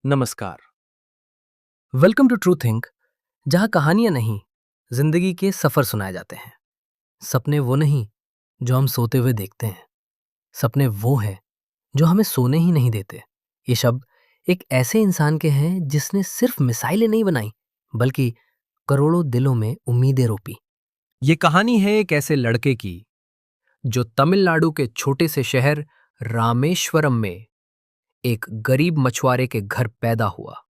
नमस्कार। Welcome to true think, जहां कहानियां नहीं, जिंदगी के सफर सुनाए जाते हैं। सपने वो नहीं जो हम सोते हुए देखते हैं, सपने वो हैं जो हमें सोने ही नहीं देते। ये शब्द एक ऐसे इंसान के हैं जिसने सिर्फ मिसाइलें नहीं बनाई, बल्कि करोड़ों दिलों में उम्मीदें रोपी। ये कहानी है एक ऐसे लड़के की जो तमिलनाडु के छोटे से शहर रामेश्वरम में एक गरीब मछुआरे के घर पैदा हुआ।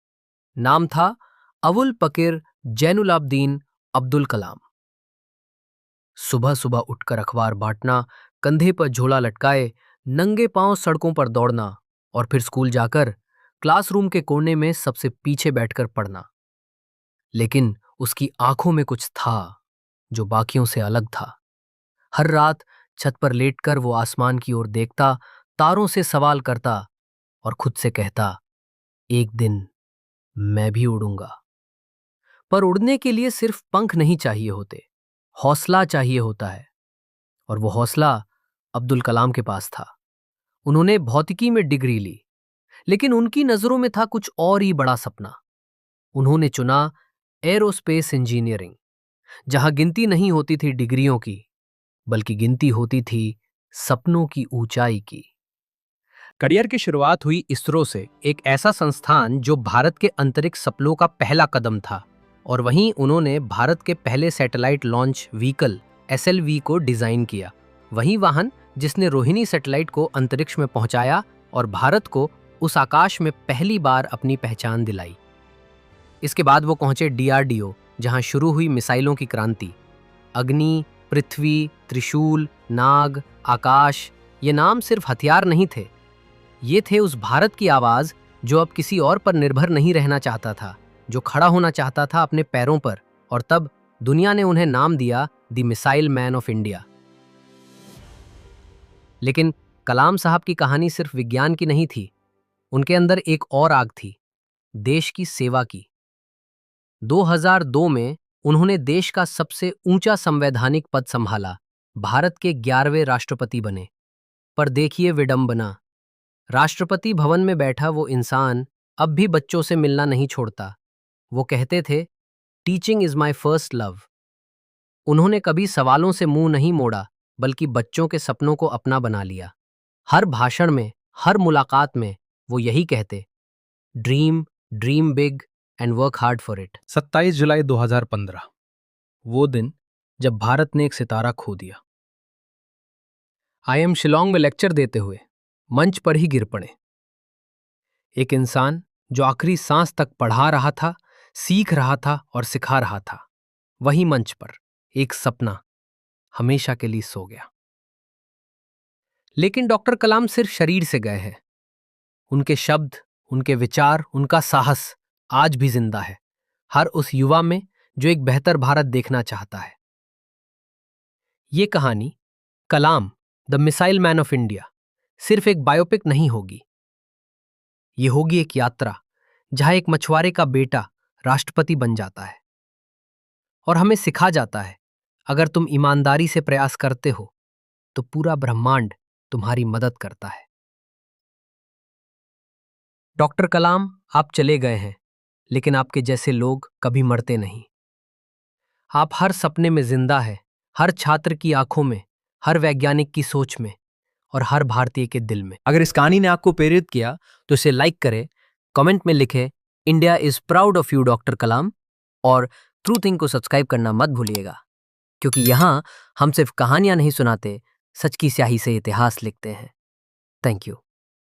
नाम था अवुल पकीर जैनुलाब्दीन अब्दुल कलाम। सुबह सुबह उठकर अखबार बांटना, कंधे पर झोला लटकाए नंगे पांव सड़कों पर दौड़ना और फिर स्कूल जाकर क्लासरूम के कोने में सबसे पीछे बैठकर पढ़ना। लेकिन उसकी आंखों में कुछ था जो बाकियों से अलग था। हर रात छत पर लेटकर वो आसमान की ओर देखता, तारों से सवाल करता और खुद से कहता, एक दिन मैं भी उड़ूंगा। पर उड़ने के लिए सिर्फ पंख नहीं चाहिए होते, हौसला चाहिए होता है। और वो हौसला अब्दुल कलाम के पास था। उन्होंने भौतिकी में डिग्री ली, लेकिन उनकी नजरों में था कुछ और ही बड़ा सपना। उन्होंने चुना एरोस्पेस इंजीनियरिंग, जहां गिनती नहीं होती थी डिग्रियों की, बल्कि गिनती होती थी सपनों की ऊंचाई की। करियर की शुरुआत हुई इसरो से, एक ऐसा संस्थान जो भारत के अंतरिक्ष सपनों का पहला कदम था। और वहीं उन्होंने भारत के पहले सैटेलाइट लॉन्च व्हीकल SLV को डिजाइन किया। वही वाहन जिसने रोहिणी सैटेलाइट को अंतरिक्ष में पहुंचाया और भारत को उस आकाश में पहली बार अपनी पहचान दिलाई। इसके बाद वो पहुंचे DRDO, जहां शुरू हुई मिसाइलों की क्रांति। अग्नि, पृथ्वी, त्रिशूल, नाग, आकाश, ये नाम सिर्फ हथियार नहीं थे, ये थे उस भारत की आवाज जो अब किसी और पर निर्भर नहीं रहना चाहता था, जो खड़ा होना चाहता था अपने पैरों पर। और तब दुनिया ने उन्हें नाम दिया the missile man of India. लेकिन कलाम साहब की कहानी सिर्फ विज्ञान की नहीं थी, उनके अंदर एक और आग थी, देश की सेवा की। 2002 में उन्होंने देश का सबसे ऊंचा संवैधानिक पद संभाला, भारत के 11वें राष्ट्रपति बने। पर देखिए विडंबना, राष्ट्रपति भवन में बैठा वो इंसान अब भी बच्चों से मिलना नहीं छोड़ता। वो कहते थे, teaching is my first love. उन्होंने कभी सवालों से मुंह नहीं मोड़ा, बल्कि बच्चों के सपनों को अपना बना लिया। हर भाषण में, हर मुलाकात में वो यही कहते, dream, dream big and work hard for it. 27 जुलाई 2015, वो दिन जब भारत ने एक सितारा खो दिया। IIM शिलोंग में लेक्चर देते हुए मंच पर ही गिर पड़े। एक इंसान जो आखिरी सांस तक पढ़ा रहा था, सीख रहा था और सिखा रहा था, वही मंच पर एक सपना हमेशा के लिए सो गया। लेकिन डॉक्टर कलाम सिर्फ शरीर से गए हैं। उनके शब्द, उनके विचार, उनका साहस आज भी जिंदा है, हर उस युवा में जो एक बेहतर भारत देखना चाहता है। ये कहानी Kalam the missile man of India सिर्फ एक बायोपिक नहीं होगी। ये होगी एक यात्रा जहां एक मछुआरे का बेटा राष्ट्रपति बन जाता है और हमें सिखा जाता है, अगर तुम ईमानदारी से प्रयास करते हो तो पूरा ब्रह्मांड तुम्हारी मदद करता है। डॉक्टर कलाम, आप चले गए हैं, लेकिन आपके जैसे लोग कभी मरते नहीं। आप हर सपने में जिंदा है, हर छात्र की आंखों में, हर वैज्ञानिक की सोच में और हर भारतीय के दिल में। अगर इस कहानी ने आपको प्रेरित किया तो इसे लाइक करें, कमेंट में लिखें, India is proud of you doctor Kalam, और ट्रू थिंक को सब्सक्राइब करना मत भूलिएगा, क्योंकि यहाँ हम सिर्फ कहानियां नहीं सुनाते, सच की स्याही से इतिहास लिखते हैं। Thank you.